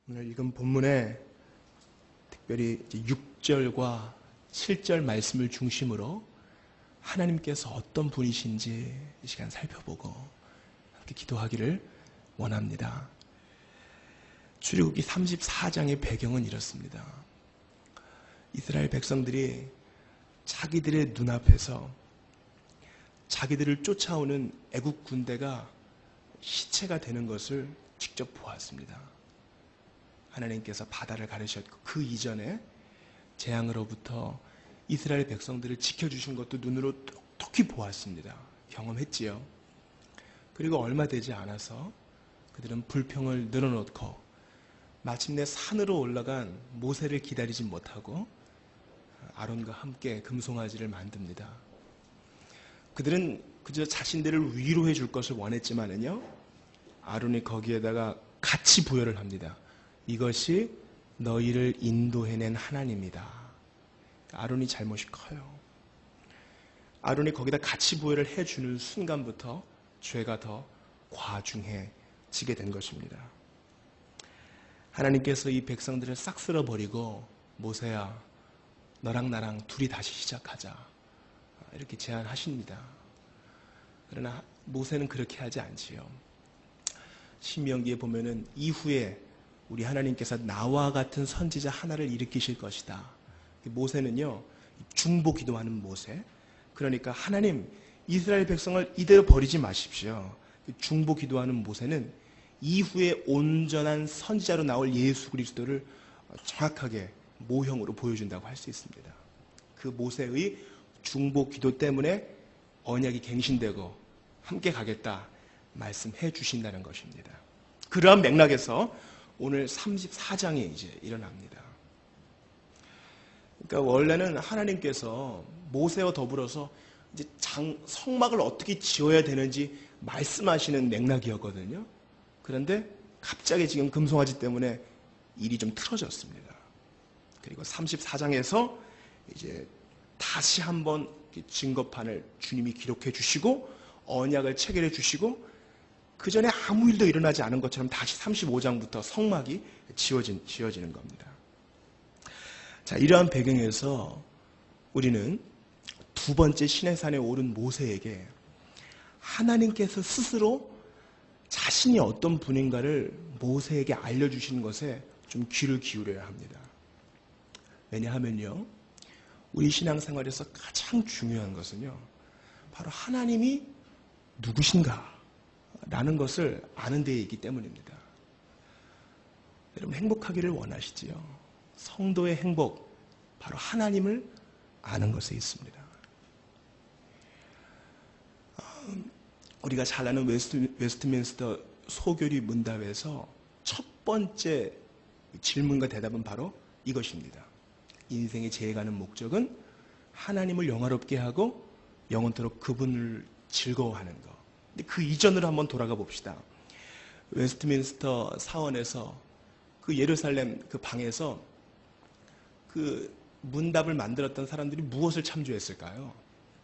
오늘 읽은 본문에 특별히 6절과 7절 말씀을 중심으로 하나님께서 어떤 분이신지 이 시간 살펴보고 함께 기도하기를 원합니다. 출애굽기 34장의 배경은 이렇습니다. 이스라엘 백성들이 자기들의 눈앞에서 자기들을 쫓아오는 애국 군대가 시체가 되는 것을 직접 보았습니다. 하나님께서 바다를 가르셨고 그 이전에 재앙으로부터 이스라엘 백성들을 지켜주신 것도 눈으로 똑똑히 보았습니다. 경험했지요. 그리고 얼마 되지 않아서 그들은 불평을 늘어놓고 마침내 산으로 올라간 모세를 기다리지 못하고 아론과 함께 금송아지를 만듭니다. 그들은 그저 자신들을 위로해 줄 것을 원했지만은요, 아론이 거기에다가 같이 부여를 합니다. 이것이 너희를 인도해낸 하나님이다. 아론이 잘못이 커요. 아론이 거기다 같이 부여를 해주는 순간부터 죄가 더 과중해지게 된 것입니다. 하나님께서 이 백성들을 싹 쓸어버리고 모세야 너랑 나랑 둘이 다시 시작하자 이렇게 제안하십니다. 그러나 모세는 그렇게 하지 않지요. 신명기에 보면은 이후에 우리 하나님께서 나와 같은 선지자 하나를 일으키실 것이다. 모세는요, 중보 기도하는 모세. 그러니까 하나님, 이스라엘 백성을 이대로 버리지 마십시오. 중보 기도하는 모세는 이후에 온전한 선지자로 나올 예수 그리스도를 정확하게 모형으로 보여준다고 할 수 있습니다. 그 모세의 중보 기도 때문에 언약이 갱신되고 함께 가겠다 말씀해 주신다는 것입니다. 그러한 맥락에서 오늘 34장에 이제 일어납니다. 그러니까 원래는 하나님께서 모세와 더불어서 이제 성막을 어떻게 지어야 되는지 말씀하시는 맥락이었거든요. 그런데 갑자기 지금 금송아지 때문에 일이 좀 틀어졌습니다. 그리고 34장에서 이제 다시 한번 증거판을 주님이 기록해 주시고 언약을 체결해 주시고 그 전에 아무 일도 일어나지 않은 것처럼 다시 35장부터 성막이 지어지는 겁니다. 자, 이러한 배경에서 우리는 두 번째 시내산에 오른 모세에게 하나님께서 스스로 자신이 어떤 분인가를 모세에게 알려주시는 것에 좀 귀를 기울여야 합니다. 왜냐하면요, 우리 신앙생활에서 가장 중요한 것은요, 바로 하나님이 누구신가 라는 것을 아는 데에 있기 때문입니다. 여러분 행복하기를 원하시지요? 성도의 행복, 바로 하나님을 아는 것에 있습니다. 우리가 잘 아는 웨스트민스터 소교리 문답에서 첫 번째 질문과 대답은 바로 이것입니다. 인생의 제해가는 목적은 하나님을 영화롭게 하고 영원토록 그분을 즐거워하는 것. 근데 그 이전으로 한번 돌아가 봅시다. 웨스트민스터 사원에서 그 예루살렘 그 방에서 그 문답을 만들었던 사람들이 무엇을 참조했을까요?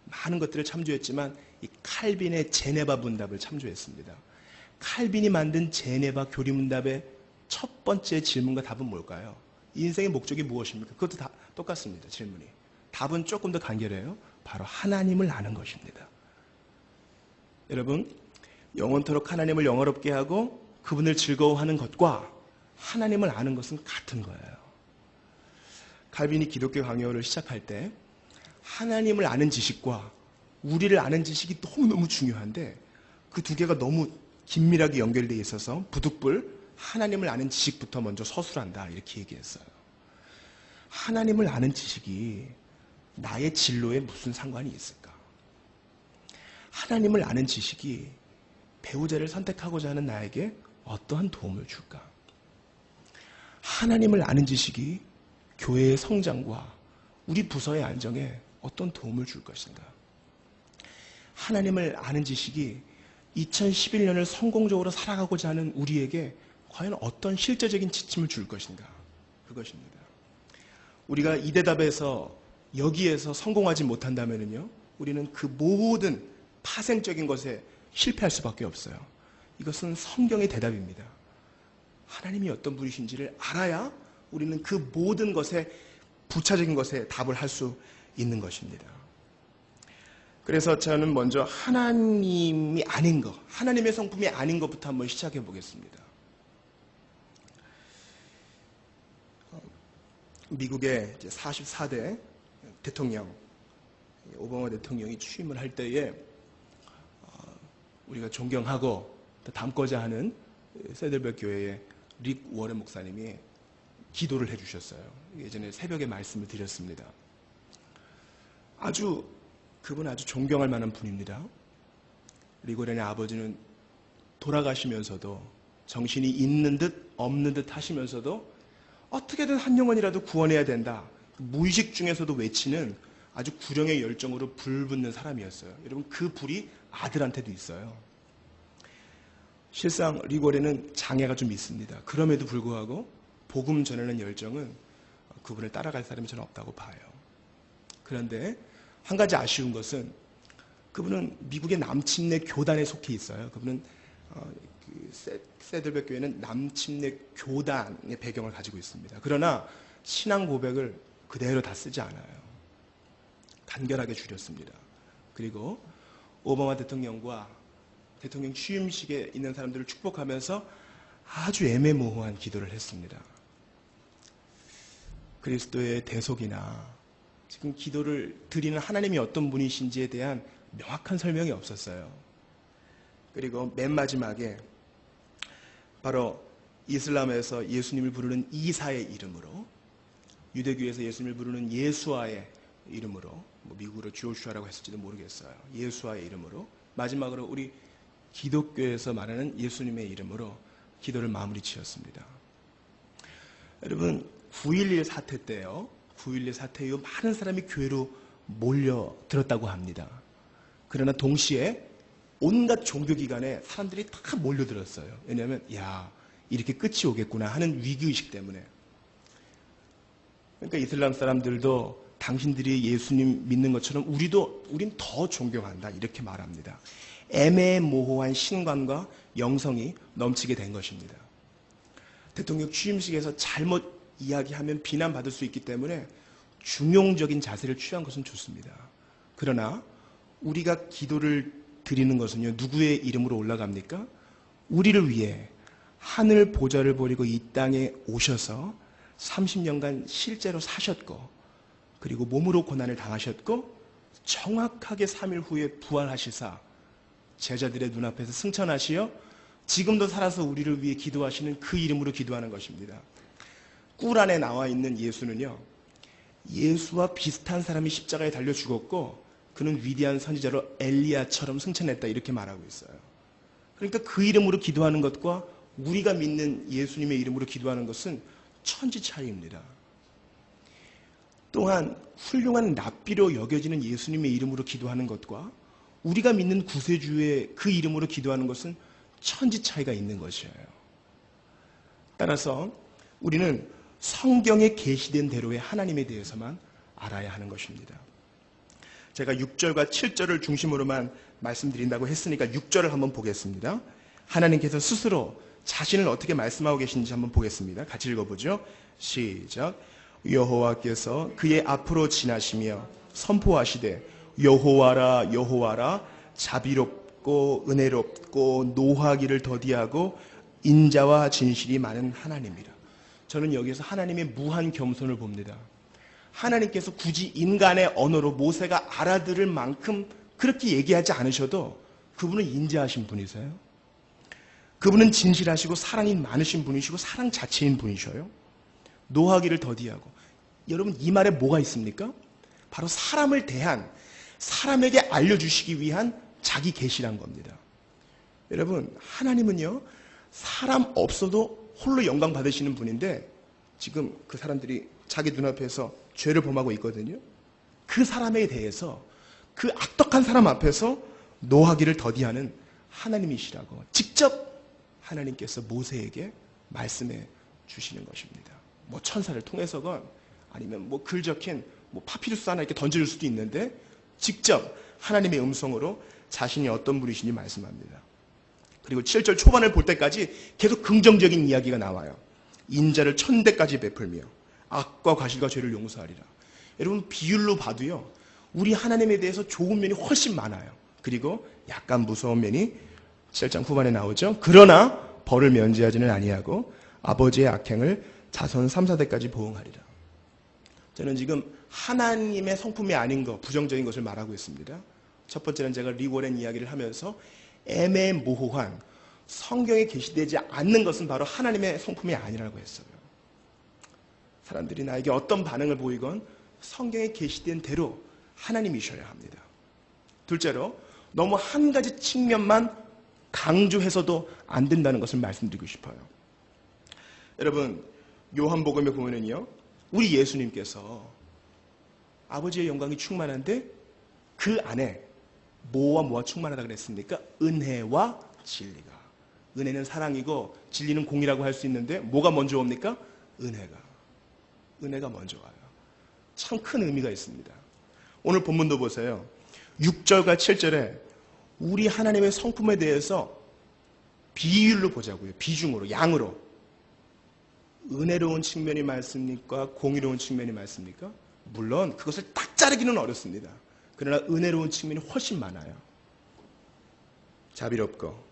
많은 것들을 참조했지만 이 칼빈의 제네바 문답을 참조했습니다. 칼빈이 만든 제네바 교리 문답의 첫 번째 질문과 답은 뭘까요? 인생의 목적이 무엇입니까? 그것도 다 똑같습니다. 질문이. 답은 조금 더 간결해요. 바로 하나님을 아는 것입니다. 여러분, 영원토록 하나님을 영화롭게 하고 그분을 즐거워하는 것과 하나님을 아는 것은 같은 거예요. 칼빈이 기독교 강요를 시작할 때 하나님을 아는 지식과 우리를 아는 지식이 너무너무 중요한데 그 두 개가 너무 긴밀하게 연결되어 있어서 부득불 하나님을 아는 지식부터 먼저 서술한다 이렇게 얘기했어요. 하나님을 아는 지식이 나의 진로에 무슨 상관이 있을까? 하나님을 아는 지식이 배우자를 선택하고자 하는 나에게 어떠한 도움을 줄까? 하나님을 아는 지식이 교회의 성장과 우리 부서의 안정에 어떤 도움을 줄 것인가? 하나님을 아는 지식이 2011년을 성공적으로 살아가고자 하는 우리에게 과연 어떤 실제적인 지침을 줄 것인가? 그것입니다. 우리가 이 대답에서 여기에서 성공하지 못한다면요, 우리는 그 모든 파생적인 것에 실패할 수밖에 없어요. 이것은 성경의 대답입니다. 하나님이 어떤 분이신지를 알아야 우리는 그 모든 것에 부차적인 것에 답을 할 수 있는 것입니다. 그래서 저는 먼저 하나님이 아닌 것, 하나님의 성품이 아닌 것부터 한번 시작해 보겠습니다. 미국의 44대 대통령, 오바마 대통령이 취임을 할 때에 우리가 존경하고 또 닮고자 하는 세들백 교회의 릭 워렌 목사님이 기도를 해주셨어요. 예전에 새벽에 말씀을 드렸습니다. 그분 아주 존경할 만한 분입니다. 릭 워렌의 아버지는 돌아가시면서도 정신이 있는 듯 없는 듯 하시면서도 어떻게든 한 영혼이라도 구원해야 된다. 무의식 중에서도 외치는 아주 구령의 열정으로 불붙는 사람이었어요. 여러분, 그 불이 아들한테도 있어요. 실상 릭 워렌은 장애가 좀 있습니다. 그럼에도 불구하고 복음 전하는 열정은 그분을 따라갈 사람이 저는 없다고 봐요. 그런데 한 가지 아쉬운 것은 그분은 미국의 남침내 교단에 속해 있어요. 그분은 세들백 교회는 남침내 교단의 배경을 가지고 있습니다. 그러나 신앙 고백을 그대로 다 쓰지 않아요. 간결하게 줄였습니다. 그리고 오바마 대통령과 대통령 취임식에 있는 사람들을 축복하면서 아주 애매모호한 기도를 했습니다. 그리스도의 대속이나 지금 기도를 드리는 하나님이 어떤 분이신지에 대한 명확한 설명이 없었어요. 그리고 맨 마지막에 바로 이슬람에서 예수님을 부르는 이사의 이름으로, 유대교에서 예수님을 부르는 예수아의 이름으로, 미국으로 조슈아라고 했을지도 모르겠어요. 예수아의 이름으로, 마지막으로 우리 기독교에서 말하는 예수님의 이름으로 기도를 마무리 지었습니다. 여러분, 9.11 사태 때요, 9.11 사태 이후 많은 사람이 교회로 몰려들었다고 합니다. 그러나 동시에 온갖 종교기관에 사람들이 다 몰려들었어요. 왜냐하면 이렇게 끝이 오겠구나 하는 위기의식 때문에. 그러니까 이슬람 사람들도 당신들이 예수님 믿는 것처럼 우린 더 존경한다 이렇게 말합니다. 애매모호한 신관과 영성이 넘치게 된 것입니다. 대통령 취임식에서 잘못 이야기하면 비난받을 수 있기 때문에 중용적인 자세를 취한 것은 좋습니다. 그러나 우리가 기도를 드리는 것은요, 누구의 이름으로 올라갑니까? 우리를 위해 하늘 보좌를 버리고 이 땅에 오셔서 30년간 실제로 사셨고, 그리고 몸으로 고난을 당하셨고, 정확하게 3일 후에 부활하시사 제자들의 눈앞에서 승천하시어 지금도 살아서 우리를 위해 기도하시는 그 이름으로 기도하는 것입니다. 꿀 안에 나와 있는 예수는요, 예수와 비슷한 사람이 십자가에 달려 죽었고 그는 위대한 선지자로 엘리야처럼 승천했다 이렇게 말하고 있어요. 그러니까 그 이름으로 기도하는 것과 우리가 믿는 예수님의 이름으로 기도하는 것은 천지 차이입니다. 또한 훌륭한 랍비로 여겨지는 예수님의 이름으로 기도하는 것과 우리가 믿는 구세주의 그 이름으로 기도하는 것은 천지 차이가 있는 것이에요. 따라서 우리는 성경에 계시된 대로의 하나님에 대해서만 알아야 하는 것입니다. 제가 6절과 7절을 중심으로만 말씀드린다고 했으니까 6절을 한번 보겠습니다. 하나님께서 스스로 자신을 어떻게 말씀하고 계신지 한번 보겠습니다. 같이 읽어보죠. 시작. 여호와께서 그의 앞으로 지나시며 선포하시되 여호와라 여호와라 자비롭고 은혜롭고 노하기를 더디하고 인자와 진실이 많은 하나님이라. 저는 여기서 하나님의 무한 겸손을 봅니다. 하나님께서 굳이 인간의 언어로 모세가 알아들을 만큼 그렇게 얘기하지 않으셔도 그분은 인자하신 분이세요. 그분은 진실하시고 사랑이 많으신 분이시고 사랑 자체인 분이셔요. 노하기를 더디하고. 여러분, 이 말에 뭐가 있습니까? 바로 사람을 대한, 사람에게 알려주시기 위한 자기 계시란 겁니다. 여러분, 하나님은요, 사람 없어도 홀로 영광 받으시는 분인데 지금 그 사람들이 자기 눈앞에서 죄를 범하고 있거든요. 그 사람에 대해서, 그 악독한 사람 앞에서 노하기를 더디하는 하나님이시라고 직접 하나님께서 모세에게 말씀해 주시는 것입니다. 뭐 천사를 통해서건 아니면 뭐 글 적힌 뭐 파피루스 하나 이렇게 던져줄 수도 있는데 직접 하나님의 음성으로 자신이 어떤 분이신지 말씀합니다. 그리고 7절 초반을 볼 때까지 계속 긍정적인 이야기가 나와요. 인자를 천대까지 베풀며 악과 과실과 죄를 용서하리라. 여러분 비율로 봐도요, 우리 하나님에 대해서 좋은 면이 훨씬 많아요. 그리고 약간 무서운 면이 7장 후반에 나오죠. 그러나 벌을 면제하지는 아니하고 아버지의 악행을 자손 3, 4대까지 보응하리라. 저는 지금 하나님의 성품이 아닌 것, 부정적인 것을 말하고 있습니다. 첫 번째는 제가 리고렌 이야기를 하면서 애매모호한 성경에 게시되지 않는 것은 바로 하나님의 성품이 아니라고 했어요. 사람들이 나에게 어떤 반응을 보이건 성경에 게시된 대로 하나님이셔야 합니다. 둘째로 너무 한 가지 측면만 강조해서도 안 된다는 것을 말씀드리고 싶어요. 여러분 요한복음에 보면은요, 우리 예수님께서 아버지의 영광이 충만한데 그 안에 뭐와 충만하다 그랬습니까? 은혜와 진리가. 은혜는 사랑이고 진리는 공의라고 할 수 있는데 뭐가 먼저 옵니까? 은혜가 먼저 와요. 참 큰 의미가 있습니다. 오늘 본문도 보세요. 6절과 7절에 우리 하나님의 성품에 대해서 비율로 보자고요. 비중으로, 양으로. 은혜로운 측면이 많습니까? 공의로운 측면이 많습니까? 물론 그것을 딱 자르기는 어렵습니다. 그러나 은혜로운 측면이 훨씬 많아요. 자비롭고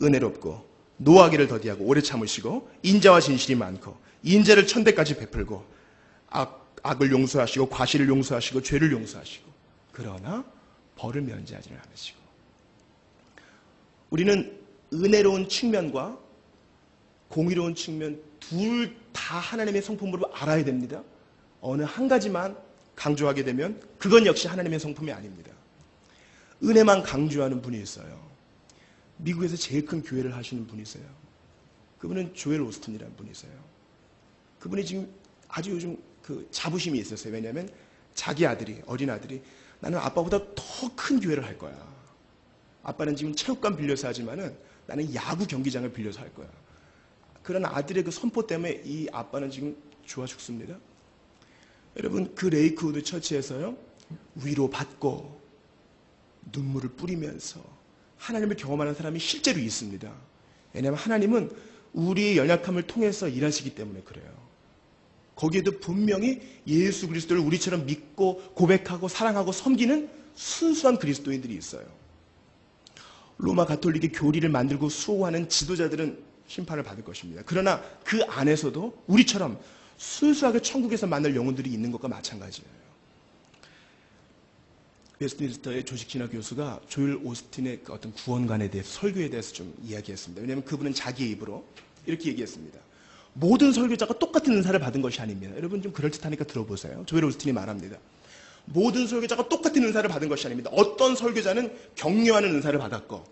은혜롭고 노하기를 더디하고 오래 참으시고 인자와 진실이 많고 인자를 천대까지 베풀고 악을 용서하시고 과실을 용서하시고 죄를 용서하시고 그러나 벌을 면제하지는 않으시고. 우리는 은혜로운 측면과 공의로운 측면 둘 다 하나님의 성품으로 알아야 됩니다. 어느 한 가지만 강조하게 되면 그건 역시 하나님의 성품이 아닙니다. 은혜만 강조하는 분이 있어요. 미국에서 제일 큰 교회를 하시는 분이 있어요. 그분은 조엘 오스틴이라는 분이 있어요. 그분이 지금 아주 요즘 그 자부심이 있었어요. 왜냐하면 자기 아들이, 어린 아들이 나는 아빠보다 더 큰 교회를 할 거야. 아빠는 지금 체육관 빌려서 하지만은 나는 야구 경기장을 빌려서 할 거야. 그런 아들의 그 선포 때문에 이 아빠는 지금 좋아 죽습니다. 여러분 그 레이크우드 처치에서요, 위로받고 눈물을 뿌리면서 하나님을 경험하는 사람이 실제로 있습니다. 왜냐하면 하나님은 우리의 연약함을 통해서 일하시기 때문에 그래요. 거기에도 분명히 예수 그리스도를 우리처럼 믿고 고백하고 사랑하고 섬기는 순수한 그리스도인들이 있어요. 로마 가톨릭의 교리를 만들고 수호하는 지도자들은 심판을 받을 것입니다. 그러나 그 안에서도 우리처럼 순수하게 천국에서 만날 영혼들이 있는 것과 마찬가지예요. 웨스트민스터의 조식진화 교수가 조엘 오스틴의 그 어떤 구원관에 대해서, 설교에 대해서 좀 이야기했습니다. 왜냐하면 그분은 자기의 입으로 이렇게 얘기했습니다. 모든 설교자가 똑같은 은사를 받은 것이 아닙니다. 여러분 좀 그럴듯하니까 들어보세요. 조엘 오스틴이 말합니다. 모든 설교자가 똑같은 은사를 받은 것이 아닙니다. 어떤 설교자는 격려하는 은사를 받았고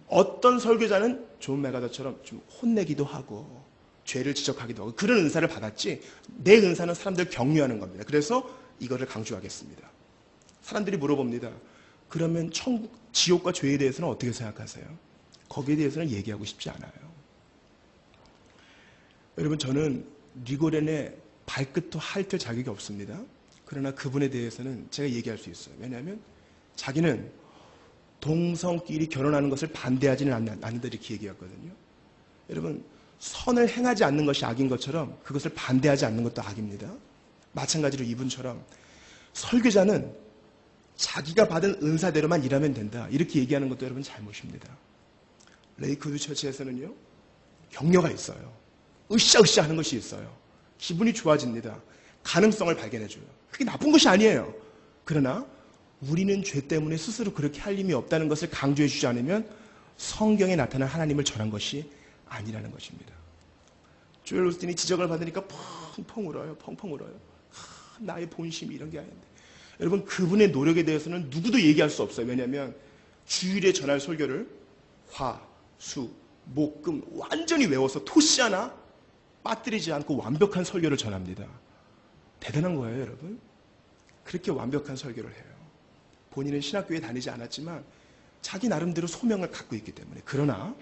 어떤 설교자는 존 메가더처럼 좀 혼내기도 하고 죄를 지적하기도 하고 그런 은사를 받았지, 내 은사는 사람들 격려하는 겁니다. 그래서 이거를 강조하겠습니다. 사람들이 물어봅니다. 그러면 천국, 지옥과 죄에 대해서는 어떻게 생각하세요? 거기에 대해서는 얘기하고 싶지 않아요. 여러분 저는 리고렌의 발끝도 핥을 자격이 없습니다. 그러나 그분에 대해서는 제가 얘기할 수 있어요. 왜냐하면 자기는 동성끼리 결혼하는 것을 반대하지는 않는다 이렇게 얘기했거든요. 여러분 선을 행하지 않는 것이 악인 것처럼 그것을 반대하지 않는 것도 악입니다. 마찬가지로 이분처럼 설교자는 자기가 받은 은사대로만 일하면 된다 이렇게 얘기하는 것도 여러분 잘못입니다. 레이크우드 처치에서는요, 격려가 있어요. 으쌰으쌰 하는 것이 있어요. 기분이 좋아집니다. 가능성을 발견해줘요. 그게 나쁜 것이 아니에요. 그러나 우리는 죄 때문에 스스로 그렇게 할 힘이 없다는 것을 강조해 주지 않으면 성경에 나타난 하나님을 전한 것이 아니라는 것입니다. 조엘 오스틴이 지적을 받으니까 펑펑 울어요. 펑펑 울어요. 나의 본심이 이런 게 아닌데. 여러분 그분의 노력에 대해서는 누구도 얘기할 수 없어요. 왜냐하면 주일에 전할 설교를 화, 수, 목, 금 완전히 외워서 토시 하나 빠뜨리지 않고 완벽한 설교를 전합니다. 대단한 거예요, 여러분. 그렇게 완벽한 설교를 해요. 본인은 신학교에 다니지 않았지만 자기 나름대로 소명을 갖고 있기 때문에. 그러나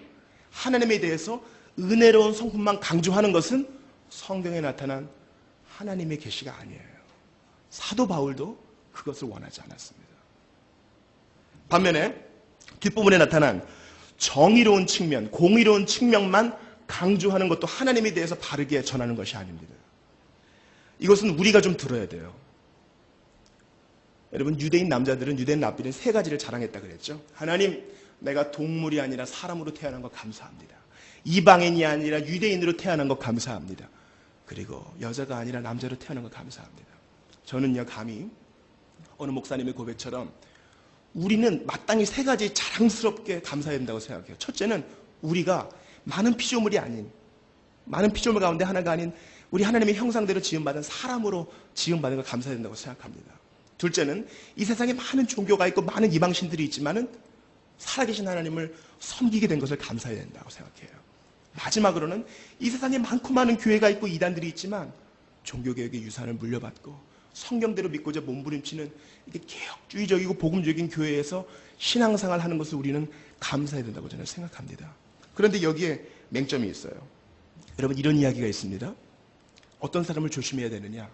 하나님에 대해서 은혜로운 성품만 강조하는 것은 성경에 나타난 하나님의 계시가 아니에요. 사도 바울도 그것을 원하지 않았습니다. 반면에 뒷부분에 나타난 정의로운 측면, 공의로운 측면만 강조하는 것도 하나님에 대해서 바르게 전하는 것이 아닙니다. 이것은 우리가 좀 들어야 돼요. 여러분, 유대인 남자들은, 유대인 랍비는 세 가지를 자랑했다 그랬죠. 하나님, 내가 동물이 아니라 사람으로 태어난 것 감사합니다. 이방인이 아니라 유대인으로 태어난 것 감사합니다. 그리고 여자가 아니라 남자로 태어난 것 감사합니다. 저는요, 감히 어느 목사님의 고백처럼 우리는 마땅히 세 가지 자랑스럽게 감사해야 된다고 생각해요. 첫째는 우리가 많은 피조물 가운데 하나가 아닌 우리 하나님의 형상대로 지음받은 사람으로 지음받은 걸 감사해야 된다고 생각합니다. 둘째는 이 세상에 많은 종교가 있고 많은 이방신들이 있지만은 살아계신 하나님을 섬기게 된 것을 감사해야 된다고 생각해요. 마지막으로는 이 세상에 많고 많은 교회가 있고 이단들이 있지만 종교개혁의 유산을 물려받고 성경대로 믿고자 몸부림치는 이게 개혁주의적이고 복음적인 교회에서 신앙생활 하는 것을 우리는 감사해야 된다고 저는 생각합니다. 그런데 여기에 맹점이 있어요. 여러분, 이런 이야기가 있습니다. 어떤 사람을 조심해야 되느냐?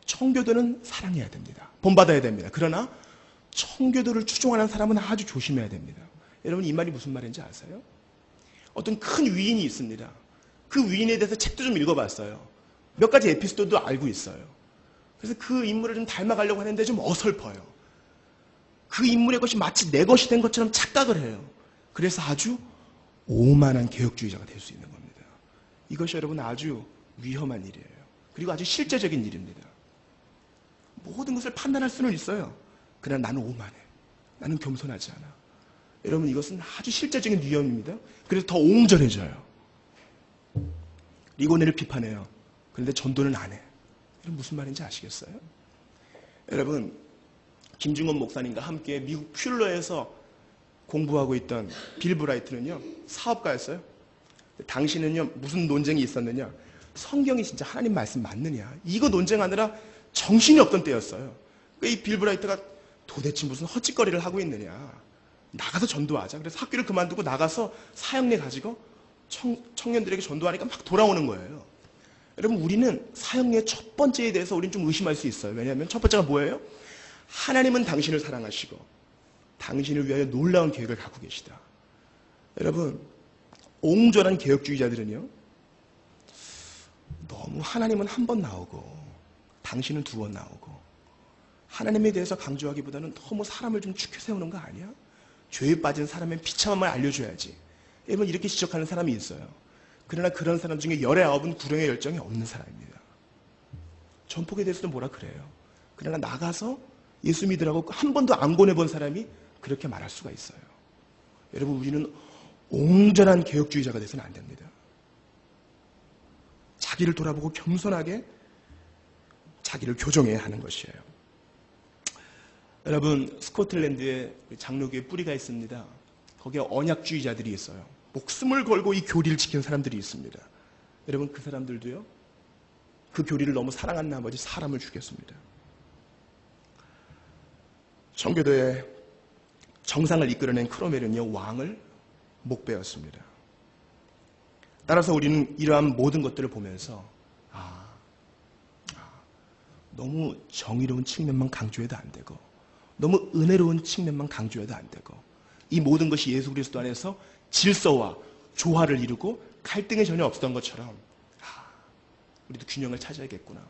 청교도는 사랑해야 됩니다. 본받아야 됩니다. 그러나 청교도를 추종하는 사람은 아주 조심해야 됩니다. 여러분, 이 말이 무슨 말인지 아세요? 어떤 큰 위인이 있습니다. 그 위인에 대해서 책도 좀 읽어봤어요. 몇 가지 에피소드도 알고 있어요. 그래서 그 인물을 좀 닮아가려고 하는데 좀 어설퍼요. 그 인물의 것이 마치 내 것이 된 것처럼 착각을 해요. 그래서 아주 오만한 개혁주의자가 될 수 있는 겁니다. 이것이 여러분 아주 위험한 일이에요. 그리고 아주 실제적인 일입니다. 모든 것을 판단할 수는 있어요. 그러나 나는 오만해. 나는 겸손하지 않아. 여러분, 이것은 아주 실제적인 위험입니다. 그래서 더 옹졸해져요. 리고네를 비판해요. 그런데 전도는 안 해. 여러분, 무슨 말인지 아시겠어요? 여러분, 김중원 목사님과 함께 미국 퓰러에서 공부하고 있던 빌 브라이트는요, 사업가였어요. 당시는요, 무슨 논쟁이 있었느냐? 성경이 진짜 하나님 말씀 맞느냐? 이거 논쟁하느라 정신이 없던 때였어요. 이 빌 브라이트가 도대체 무슨 헛짓거리를 하고 있느냐? 나가서 전도하자. 그래서 학교를 그만두고 나가서 사역례 가지고 청년들에게 전도하니까 막 돌아오는 거예요. 여러분, 우리는 사역례의 첫 번째에 대해서 우리는 좀 의심할 수 있어요. 왜냐하면 첫 번째가 뭐예요? 하나님은 당신을 사랑하시고 당신을 위하여 놀라운 계획을 갖고 계시다. 여러분, 옹졸한 개혁주의자들은요, 너무 하나님은 한 번 나오고 당신은 두 번 나오고 하나님에 대해서 강조하기보다는 너무 사람을 좀 축혀 세우는 거 아니야? 죄에 빠진 사람의 비참함을 알려줘야지. 여러분, 이렇게 지적하는 사람이 있어요. 그러나 그런 사람 중에 19은 구령의 열정이 없는 사람입니다. 전폭에 대해서도 뭐라 그래요. 그러나 나가서 예수 믿으라고 한 번도 안 권해본 사람이 그렇게 말할 수가 있어요. 여러분, 우리는 옹졸한 개혁주의자가 돼서는 안 됩니다. 자기를 돌아보고 겸손하게 자기를 교정해야 하는 것이에요. 여러분, 스코틀랜드에 장로교에 뿌리가 있습니다. 거기에 언약주의자들이 있어요. 목숨을 걸고 이 교리를 지키는 사람들이 있습니다. 여러분, 그 사람들도요, 그 교리를 너무 사랑한 나머지 사람을 죽였습니다. 청교도의 정상을 이끌어낸 크로멜은요, 왕을 목베었습니다. 따라서 우리는 이러한 모든 것들을 보면서 너무 정의로운 측면만 강조해도 안 되고 너무 은혜로운 측면만 강조해도 안 되고 이 모든 것이 예수 그리스도 안에서 질서와 조화를 이루고 갈등이 전혀 없었던 것처럼 우리도 균형을 찾아야겠구나.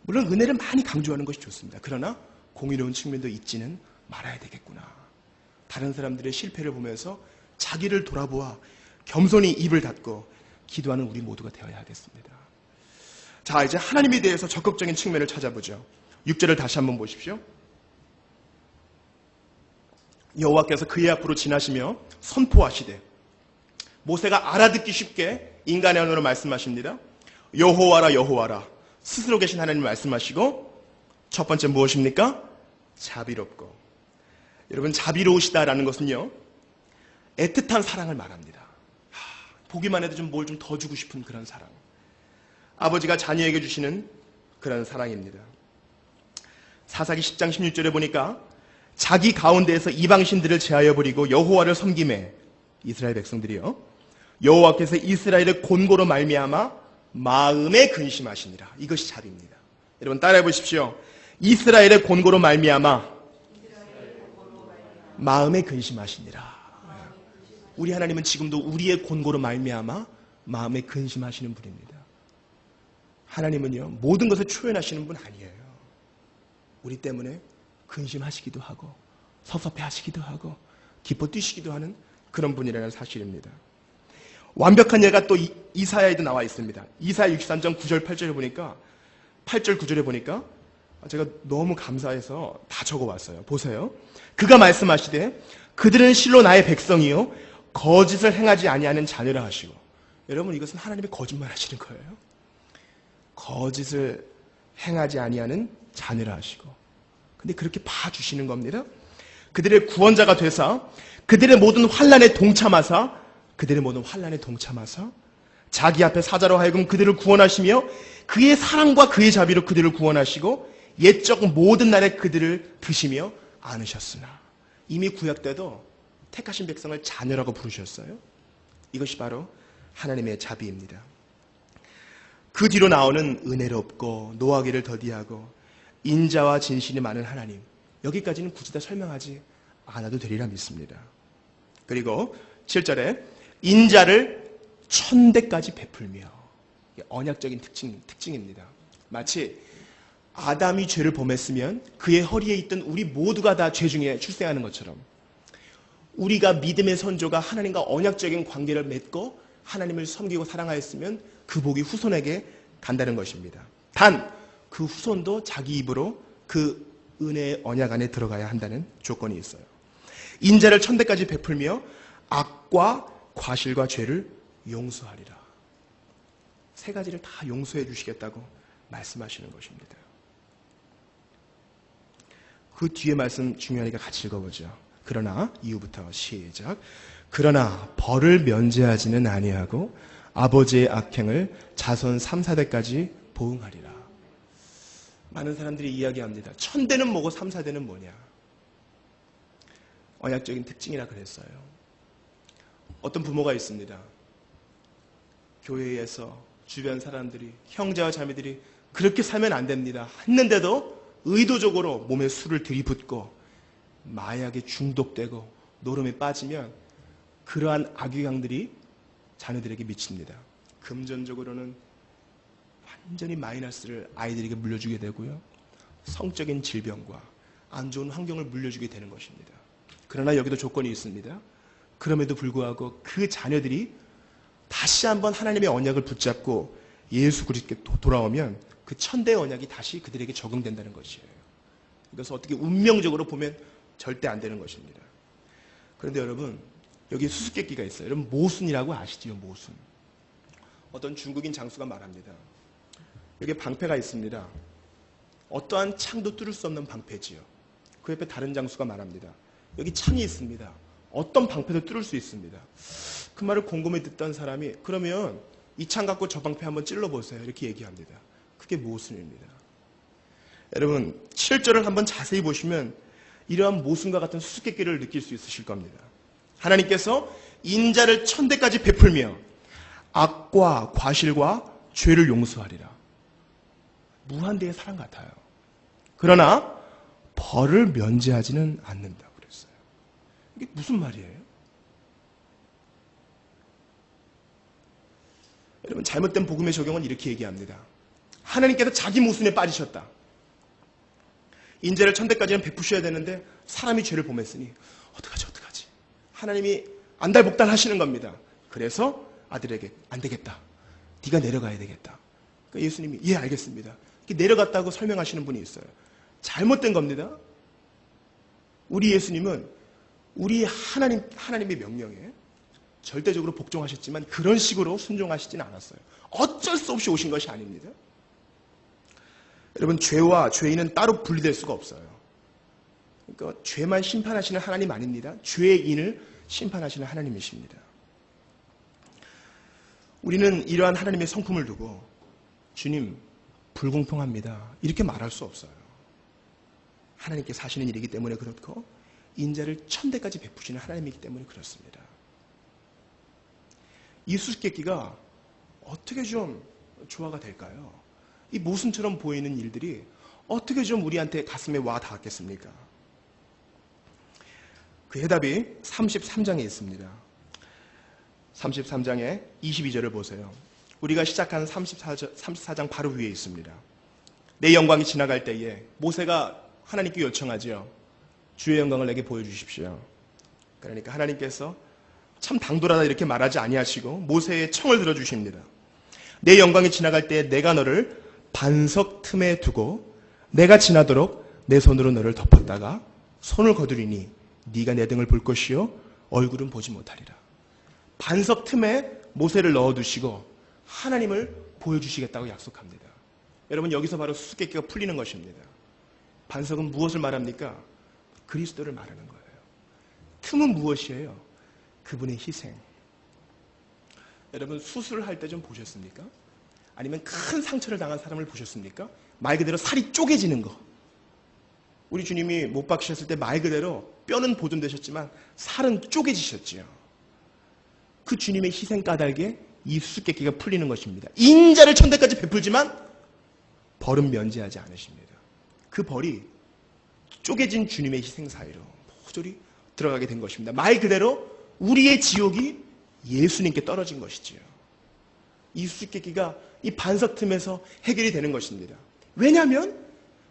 물론 은혜를 많이 강조하는 것이 좋습니다. 그러나 공의로운 측면도 잊지는 말아야 되겠구나. 다른 사람들의 실패를 보면서 자기를 돌아보아 겸손히 입을 닫고 기도하는 우리 모두가 되어야 하겠습니다. 자, 이제 하나님에 대해서 적극적인 측면을 찾아보죠. 6절을 다시 한번 보십시오. 여호와께서 그의 앞으로 지나시며 선포하시되, 모세가 알아듣기 쉽게 인간의 언어로 말씀하십니다. 여호와라 여호와라, 스스로 계신 하나님 말씀하시고, 첫 번째 무엇입니까? 자비롭고. 여러분, 자비로우시다라는 것은요, 애틋한 사랑을 말합니다. 보기만 해도 좀 뭘 좀 더 주고 싶은 그런 사랑. 아버지가 자녀에게 주시는 그런 사랑입니다. 사사기 10장 16절에 보니까 자기 가운데에서 이방신들을 제하여 버리고 여호와를 섬김에, 이스라엘 백성들이요, 여호와께서 이스라엘의 곤고로 말미암아 마음에 근심하시니라. 이것이 자비입니다. 여러분, 따라해 보십시오. 이스라엘의 곤고로 말미암아 마음에 근심하시니라. 우리 하나님은 지금도 우리의 곤고로 말미암아 마음에 근심하시는 분입니다. 하나님은요, 모든 것을 초연하시는 분 아니에요. 우리 때문에 근심하시기도 하고 섭섭해하시기도 하고 기뻐 뛰시기도 하는 그런 분이라는 사실입니다. 완벽한 예가 또 이사야에도 나와 있습니다. 이사야 63장 9절 8절에 보니까 8절 9절에 보니까 제가 너무 감사해서 다 적어왔어요. 보세요. 그가 말씀하시되 그들은 실로 나의 백성이요 거짓을 행하지 아니하는 자녀라 하시고. 여러분, 이것은 하나님이 거짓말 하시는 거예요. 거짓을 행하지 아니하는 자녀라 하시고. 근데 그렇게 봐주시는 겁니다. 그들의 구원자가 되사 그들의 모든 환난에 동참하사 자기 앞에 사자로 하여금 그들을 구원하시며 그의 사랑과 그의 자비로 그들을 구원하시고 옛적 모든 날에 그들을 드시며 안으셨으나. 이미 구약 때도 택하신 백성을 자녀라고 부르셨어요. 이것이 바로 하나님의 자비입니다. 그 뒤로 나오는 은혜롭고 노하기를 더디하고 인자와 진실이 많은 하나님, 여기까지는 굳이 다 설명하지 않아도 되리라 믿습니다. 그리고 7절에 인자를 천대까지 베풀며, 언약적인 특징입니다. 마치 아담이 죄를 범했으면 그의 허리에 있던 우리 모두가 다 죄 중에 출생하는 것처럼 우리가 믿음의 선조가 하나님과 언약적인 관계를 맺고 하나님을 섬기고 사랑하였으면 그 복이 후손에게 간다는 것입니다. 단 그 후손도 자기 입으로 그 은혜의 언약 안에 들어가야 한다는 조건이 있어요. 인자를 천대까지 베풀며 악과 과실과 죄를 용서하리라. 세 가지를 다 용서해 주시겠다고 말씀하시는 것입니다. 그 뒤에 말씀 중요하니까 같이 읽어보죠. 그러나 이후부터 시작. 그러나 벌을 면제하지는 아니하고 아버지의 악행을 자손 3, 4대까지 보응하리라. 많은 사람들이 이야기합니다. 천대는 뭐고 3, 4대는 뭐냐. 언약적인 특징이라 그랬어요. 어떤 부모가 있습니다. 교회에서 주변 사람들이, 형제와 자매들이 그렇게 살면 안 됩니다 했는데도 의도적으로 몸에 술을 들이붓고 마약에 중독되고 노름에 빠지면 그러한 악영향들이 자녀들에게 미칩니다. 금전적으로는 완전히 마이너스를 아이들에게 물려주게 되고요. 성적인 질병과 안 좋은 환경을 물려주게 되는 것입니다. 그러나 여기도 조건이 있습니다. 그럼에도 불구하고 그 자녀들이 다시 한번 하나님의 언약을 붙잡고 예수 그리스도께 돌아오면 그 천대의 언약이 다시 그들에게 적용된다는 것이에요. 이것을 어떻게 운명적으로 보면 절대 안 되는 것입니다. 그런데 여러분, 여기 수수께끼가 있어요. 여러분, 모순이라고 아시지요? 모순. 어떤 중국인 장수가 말합니다. 여기 방패가 있습니다. 어떠한 창도 뚫을 수 없는 방패지요. 그 옆에 다른 장수가 말합니다. 여기 창이 있습니다. 어떤 방패도 뚫을 수 있습니다. 그 말을 곰곰이 듣던 사람이 그러면 이 창 갖고 저 방패 한번 찔러보세요. 이렇게 얘기합니다. 그게 모순입니다. 여러분, 7절을 한번 자세히 보시면 이러한 모순과 같은 수수께끼를 느낄 수 있으실 겁니다. 하나님께서 인자를 천대까지 베풀며 악과 과실과 죄를 용서하리라. 무한대의 사랑 같아요. 그러나 벌을 면제하지는 않는다고 그랬어요. 이게 무슨 말이에요? 여러분, 잘못된 복음의 적용은 이렇게 얘기합니다. 하나님께서 자기 모순에 빠지셨다. 인자를 천대까지는 베푸셔야 되는데 사람이 죄를 범했으니 어떡하지? 하나님이 안달복달 하시는 겁니다. 그래서 아들에게 안 되겠다. 네가 내려가야 되겠다. 그러니까 예수님이 예 알겠습니다. 이렇게 내려갔다고 설명하시는 분이 있어요. 잘못된 겁니다. 우리 예수님은 우리 하나님의 명령에 절대적으로 복종하셨지만 그런 식으로 순종하시지는 않았어요. 어쩔 수 없이 오신 것이 아닙니다. 여러분, 죄와 죄인은 따로 분리될 수가 없어요. 그러니까 죄만 심판하시는 하나님 아닙니다. 죄인을 심판하시는 하나님이십니다. 우리는 이러한 하나님의 성품을 두고 주님 불공평합니다 이렇게 말할 수 없어요. 하나님께서 하시는 일이기 때문에 그렇고 인자를 천대까지 베푸시는 하나님이기 때문에 그렇습니다. 이 수수께끼가 어떻게 좀 조화가 될까요? 이 모순처럼 보이는 일들이 어떻게 좀 우리한테 가슴에 와 닿았겠습니까? 그 해답이 33장에 있습니다. 33장의 22절을 보세요. 우리가 시작한 34장 바로 위에 있습니다. 내 영광이 지나갈 때에 모세가 하나님께 요청하죠. 주의 영광을 내게 보여주십시오. 그러니까 하나님께서 참 당돌하다 이렇게 말하지 아니하시고 모세의 청을 들어주십니다. 내 영광이 지나갈 때에 내가 너를 반석 틈에 두고 내가 지나도록 내 손으로 너를 덮었다가 손을 거두리니 네가 내 등을 볼 것이요 얼굴은 보지 못하리라. 반석 틈에 모세를 넣어두시고 하나님을 보여주시겠다고 약속합니다. 여러분, 여기서 바로 수수께끼가 풀리는 것입니다. 반석은 무엇을 말합니까? 그리스도를 말하는 거예요. 틈은 무엇이에요? 그분의 희생. 여러분, 수술을 할 때 좀 보셨습니까? 아니면 큰 상처를 당한 사람을 보셨습니까? 말 그대로 살이 쪼개지는 거. 우리 주님이 못 박히셨을 때 말 그대로 뼈는 보존되셨지만 살은 쪼개지셨지요. 그 주님의 희생 까닭에 이 수수께끼가 풀리는 것입니다. 인자를 천대까지 베풀지만 벌은 면제하지 않으십니다. 그 벌이 쪼개진 주님의 희생 사이로 모조리 들어가게 된 것입니다. 말 그대로 우리의 지옥이 예수님께 떨어진 것이지요. 이 수수께끼가 이 반석 틈에서 해결이 되는 것입니다. 왜냐하면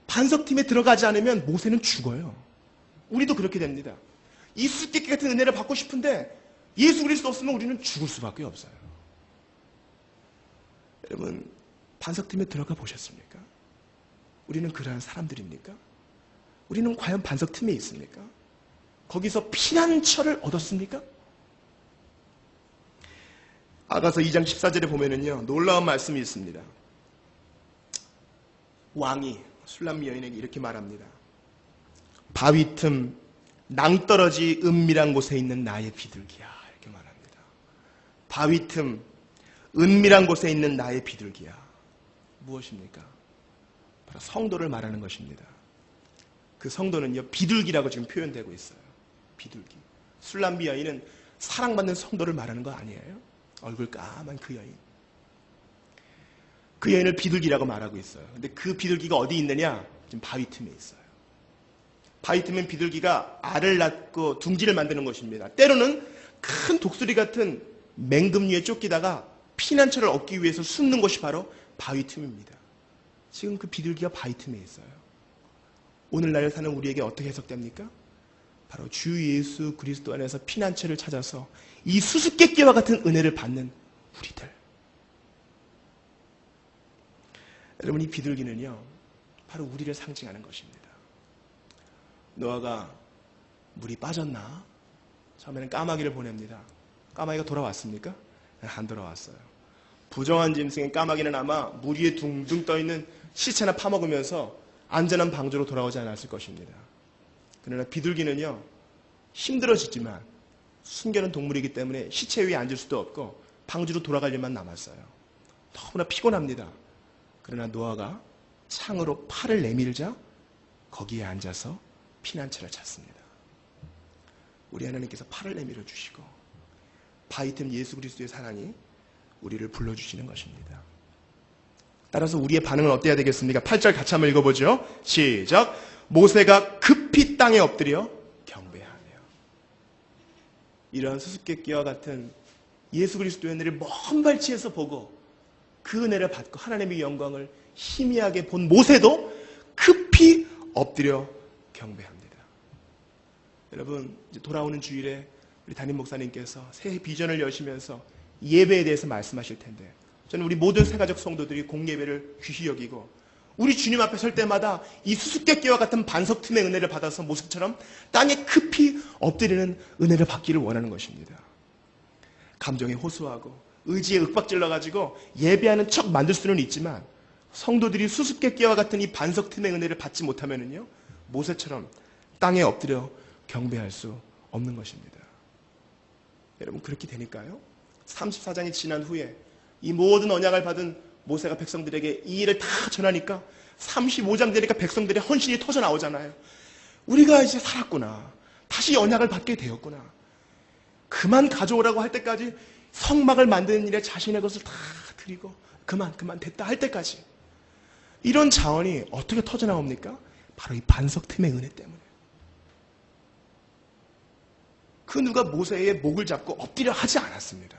반석 틈에 들어가지 않으면 모세는 죽어요. 우리도 그렇게 됩니다. 이 수수께끼 같은 은혜를 받고 싶은데 예수 그리스도 없으면 우리는 죽을 수밖에 없어요. 여러분, 반석 틈에 들어가 보셨습니까? 우리는 그러한 사람들입니까? 우리는 과연 반석 틈에 있습니까? 거기서 피난처를 얻었습니까? 아가서 2장 14절에 보면은요, 놀라운 말씀이 있습니다. 왕이 술람 여인에게 이렇게 말합니다. 바위 틈 낭떠러지 은밀한 곳에 있는 나의 비둘기야, 이렇게 말합니다. 바위 틈 은밀한 곳에 있는 나의 비둘기야. 무엇입니까? 바로 성도를 말하는 것입니다. 그 성도는요, 비둘기라고 지금 표현되고 있어요. 비둘기. 술람비 여인은 사랑받는 성도를 말하는 거 아니에요? 얼굴 까만 그 여인. 그 여인을 비둘기라고 말하고 있어요. 근데 그 비둘기가 어디 있느냐? 지금 바위 틈에 있어요. 바위 틈엔 비둘기가 알을 낳고 둥지를 만드는 것입니다. 때로는 큰 독수리 같은 맹금류에 쫓기다가 피난처를 얻기 위해서 숨는 것이 바로 바위 틈입니다. 지금 그 비둘기가 바위 틈에 있어요. 오늘날 사는 우리에게 어떻게 해석됩니까? 바로 주 예수 그리스도 안에서 피난처를 찾아서 이 수수께끼와 같은 은혜를 받는 우리들. 여러분, 이 비둘기는요, 바로 우리를 상징하는 것입니다. 노아가 물이 빠졌나? 처음에는 까마귀를 보냅니다. 까마귀가 돌아왔습니까? 안 돌아왔어요. 부정한 짐승인 까마귀는 아마 물 위에 둥둥 떠있는 시체나 파먹으면서 안전한 방주로 돌아오지 않았을 것입니다. 그러나 비둘기는요, 힘들어지지만 숨겨놓은 동물이기 때문에 시체 위에 앉을 수도 없고 방주로 돌아갈 일만 남았어요. 너무나 피곤합니다. 그러나 노아가 창으로 팔을 내밀자 거기에 앉아서 피난처를 찾습니다. 우리 하나님께서 팔을 내밀어 주시고 바위 틈 예수 그리스도의 사랑이 우리를 불러주시는 것입니다. 따라서 우리의 반응은 어때야 되겠습니까? 8절 같이 한번 읽어보죠. 시작. 모세가 급히 땅에 엎드려 경배하며. 이런 수수께끼와 같은 예수 그리스도의 은혜를 먼 발치에서 보고 그 은혜를 받고 하나님의 영광을 희미하게 본 모세도 급히 엎드려 경배합니다. 여러분, 이제 돌아오는 주일에 우리 담임 목사님께서 새해 비전을 여시면서 예배에 대해서 말씀하실 텐데, 저는 우리 모든 새가족 성도들이 공예배를 귀히 여기고 우리 주님 앞에 설 때마다 이 수수께끼와 같은 반석 틈의 은혜를 받아서 모습처럼 땅에 급히 엎드리는 은혜를 받기를 원하는 것입니다. 감정에 호소하고 의지에 윽박질러가지고 예배하는 척 만들 수는 있지만 성도들이 수수께끼와 같은 이 반석 틈의 은혜를 받지 못하면요, 모세처럼 땅에 엎드려 경배할 수 없는 것입니다. 여러분, 그렇게 되니까요, 34장이 지난 후에 이 모든 언약을 받은 모세가 백성들에게 이 일을 다 전하니까 35장 되니까 백성들의 헌신이 터져 나오잖아요. 우리가 이제 살았구나. 다시 언약을 받게 되었구나. 그만 가져오라고 할 때까지 성막을 만드는 일에 자신의 것을 다 드리고 그만 됐다 할 때까지 이런 자원이 어떻게 터져 나옵니까? 바로 이 반석 틈의 은혜 때문에. 그 누가 모세의 목을 잡고 엎드려 하지 않았습니다.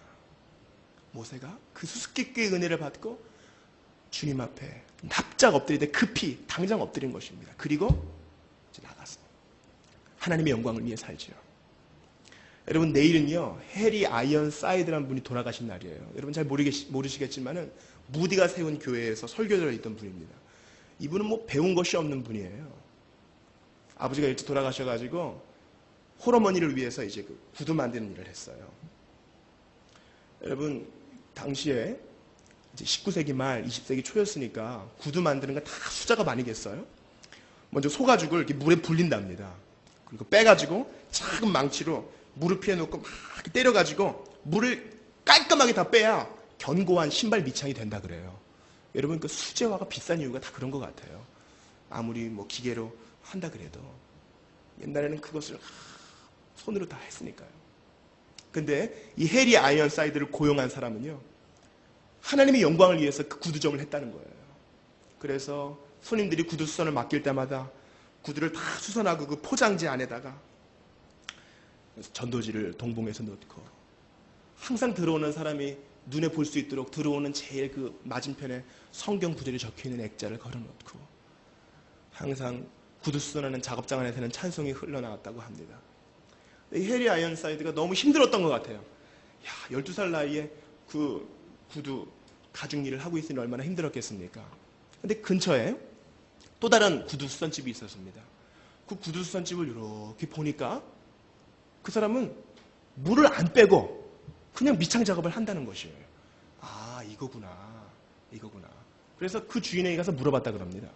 모세가 그 수수께끼의 은혜를 받고 주님 앞에 납작 엎드리되 급히 당장 엎드린 것입니다. 그리고 이제 나가서 하나님의 영광을 위해 살지요. 여러분, 내일은요 해리 아이언사이드라는 분이 돌아가신 날이에요. 여러분 잘 모르시겠지만은 무디가 세운 교회에서 설교자로 있던 분입니다. 이분은 뭐 배운 것이 없는 분이에요. 아버지가 일찍 돌아가셔가지고 홀어머니를 위해서 이제 그 구두 만드는 일을 했어요. 여러분, 당시에 이제 19세기 말 20세기 초였으니까 구두 만드는 건 다 수작업 아니겠어요? 먼저 소가죽을 이렇게 물에 불린답니다. 그리고 빼가지고 작은 망치로 무릎 위에 놓고 막 때려가지고 물을 깔끔하게 다 빼야 견고한 신발 밑창이 된다 그래요. 여러분, 그 수제화가 비싼 이유가 다 그런 것 같아요. 아무리 뭐 기계로 한다 그래도 옛날에는 그것을 손으로 다 했으니까요. 근데 이 해리 아이언사이드를 고용한 사람은요, 하나님의 영광을 위해서 그 구두점을 했다는 거예요. 그래서 손님들이 구두 수선을 맡길 때마다 구두를 다 수선하고 그 포장지 안에다가 전도지를 동봉해서 넣고, 항상 들어오는 사람이 눈에 볼 수 있도록 들어오는 제일 그 맞은편에 성경 구절이 적혀있는 액자를 걸어놓고, 항상 구두 수선하는 작업장 안에서는 찬송이 흘러나왔다고 합니다. 이 해리 아이언사이드가 너무 힘들었던 것 같아요. 야, 12살 나이에 그 구두 가죽 일을 하고 있으니 얼마나 힘들었겠습니까? 근데 근처에 또 다른 구두 수선집이 있었습니다. 그 구두 수선집을 이렇게 보니까 그 사람은 물을 안 빼고 그냥 밑창 작업을 한다는 것이에요. 아, 이거구나. 그래서 그 주인에게 가서 물어봤다 그럽니다.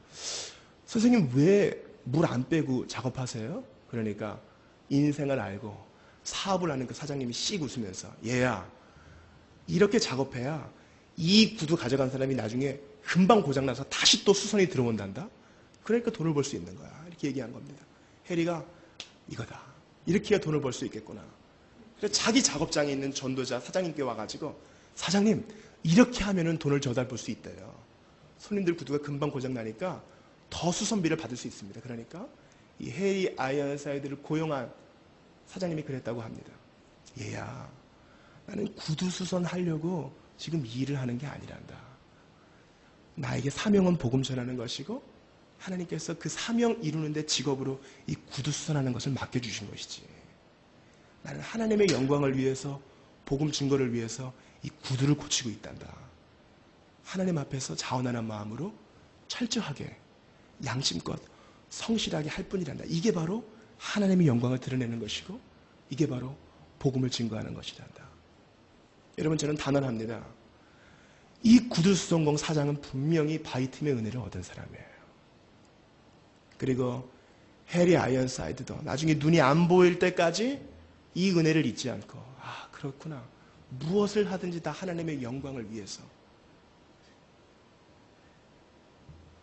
선생님, 왜 물 안 빼고 작업하세요? 그러니까 인생을 알고 사업을 하는 그 사장님이 씩 웃으면서, 얘야, 이렇게 작업해야 이 구두 가져간 사람이 나중에 금방 고장나서 다시 또 수선이 들어온단다. 그러니까 돈을 벌 수 있는 거야. 이렇게 얘기한 겁니다. 해리가 이거다. 이렇게 해야 돈을 벌 수 있겠구나. 그래서 자기 작업장에 있는 전도자 사장님께 와가지고, 사장님, 이렇게 하면은 돈을 저 달 벌 수 있대요. 손님들 구두가 금방 고장나니까 더 수선비를 받을 수 있습니다. 그러니까 이 해리 아이언사이드를 고용한 사장님이 그랬다고 합니다. 얘야, 나는 구두 수선하려고 지금 이 일을 하는 게 아니란다. 나에게 사명은 복음 전하는 것이고, 하나님께서 그 사명 이루는데 직업으로 이 구두 수선하는 것을 맡겨주신 것이지. 나는 하나님의 영광을 위해서, 복음 증거를 위해서 이 구두를 고치고 있단다. 하나님 앞에서 자원하는 마음으로 철저하게 양심껏 성실하게 할 뿐이란다. 이게 바로 하나님의 영광을 드러내는 것이고, 이게 바로 복음을 증거하는 것이란다. 여러분, 저는 단언합니다. 이 구두수선공 사장은 분명히 바이팀의 은혜를 얻은 사람이에요. 그리고 해리 아이언사이드도 나중에 눈이 안 보일 때까지 이 은혜를 잊지 않고, 아, 그렇구나, 무엇을 하든지 다 하나님의 영광을 위해서.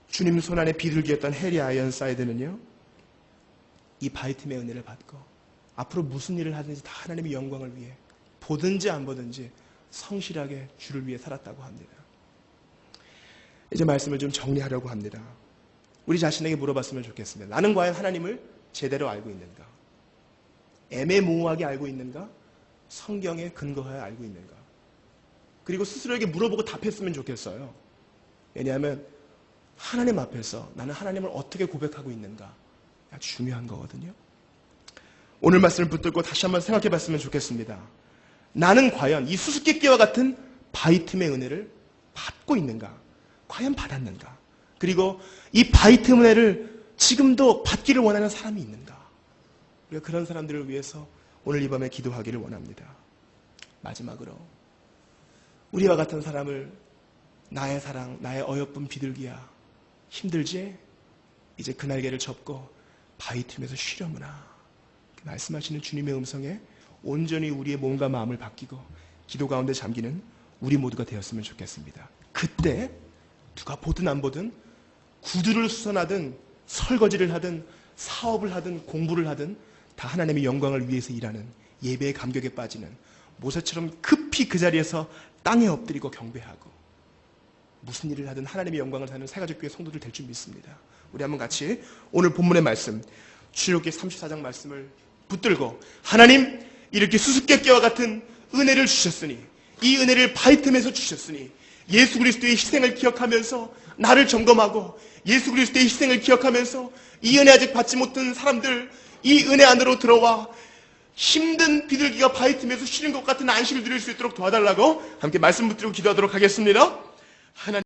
주님 손안에 비둘기였던 해리 아이언사이드는요, 이 바이팀의 은혜를 받고 앞으로 무슨 일을 하든지 다 하나님의 영광을 위해, 보든지 안 보든지 성실하게 주를 위해 살았다고 합니다. 이제 말씀을 좀 정리하려고 합니다. 우리 자신에게 물어봤으면 좋겠습니다. 나는 과연 하나님을 제대로 알고 있는가? 애매모호하게 알고 있는가? 성경에 근거하여 알고 있는가? 그리고 스스로에게 물어보고 답했으면 좋겠어요. 왜냐하면 하나님 앞에서 나는 하나님을 어떻게 고백하고 있는가? 아주 중요한 거거든요. 오늘 말씀을 붙들고 다시 한번 생각해 봤으면 좋겠습니다. 나는 과연 이 수수께끼와 같은 바이틈의 은혜를 받고 있는가? 과연 받았는가? 그리고 이 바이틈 은혜를 지금도 받기를 원하는 사람이 있는가? 우리가 그런 사람들을 위해서 오늘 이 밤에 기도하기를 원합니다. 마지막으로, 우리와 같은 사람을 나의 사랑, 나의 어여쁜 비둘기야, 힘들지? 이제 그 날개를 접고 바위틈에서 쉬려무나 말씀하시는 주님의 음성에 온전히 우리의 몸과 마음을 바뀌고 기도 가운데 잠기는 우리 모두가 되었으면 좋겠습니다. 그때 누가 보든 안 보든, 구두를 수선하든 설거지를 하든 사업을 하든 공부를 하든 다 하나님의 영광을 위해서 일하는, 예배의 감격에 빠지는 모세처럼 급히 그 자리에서 땅에 엎드리고 경배하고 무슨 일을 하든 하나님의 영광을 사는 새가족교회 성도들 될 줄 믿습니다. 우리 한번 같이 오늘 본문의 말씀, 출애굽기 34장 말씀을 붙들고, 하나님, 이렇게 수수께끼와 같은 은혜를 주셨으니 이 은혜를 바위 틈에서 주셨으니 예수 그리스도의 희생을 기억하면서 나를 점검하고 예수 그리스도의 희생을 기억하면서 이 은혜 아직 받지 못한 사람들 이 은혜 안으로 들어와 힘든 비둘기가 바위 틈에서 쉬는 것 같은 안식을 누릴 수 있도록 도와달라고 함께 말씀 붙들고 기도하도록 하겠습니다. 하나님